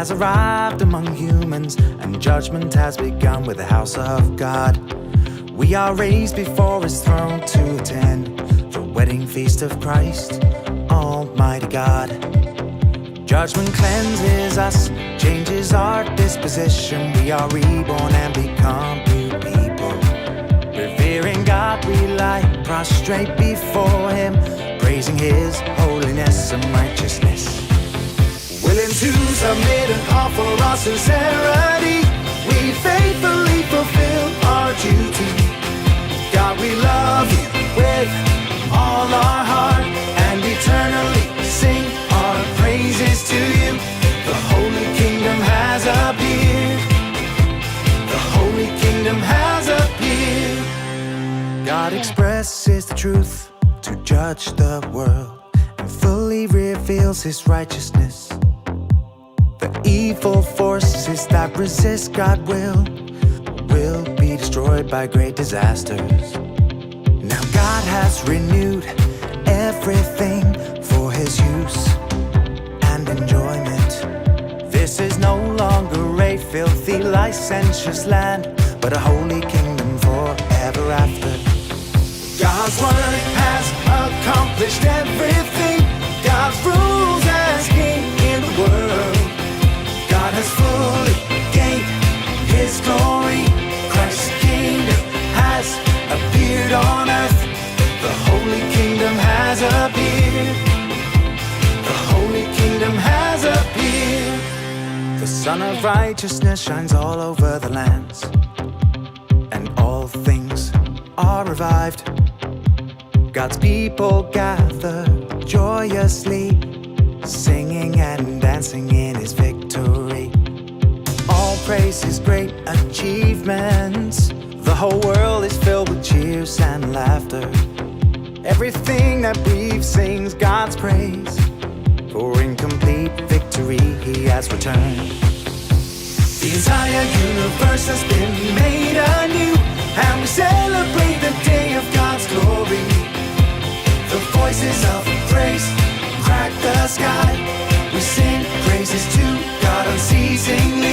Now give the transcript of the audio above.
has arrived among humans, and judgment has begun with the house of God. We are raised before his throne to attend the wedding feast of Christ, Almighty God. Judgment cleanses us, changes our disposition. We are reborn and become new people. Revering God we lie prostrate before him, praising his holiness and righteousness. Willing to submit and offer our sincerity, we faithfully fulfill our duty. God, we love you with all our heart, and eternally sing our praises to you. The Holy Kingdom has appeared. The Holy Kingdom has appeared. God expresses the truth to judge the world, and fully reveals his righteousness. The evil forces that resist God will be destroyed by great disasters. Now God has renewed everything for his use and enjoyment. This is no longer a filthy, licentious land, but a holy kingdom forever after. God's word has accomplished everything. God rules as king in the world. God has fully gained his glory. Christ's kingdom has appeared on earth. The Holy Kingdom has appeared. The Holy Kingdom has appeared. The sun of righteousness shines all over the lands, and all things are revived. God's people gather joyously, singing and dancing in his victory. All praise his great achievements. The whole world is filled with cheers and laughter. Everything that breathes sings God's praise, for in complete victory he has returned. The entire universe has been made anew, and we celebrate the day of God's glory. The voices of praise crack the sky. We sing praises to God unceasingly.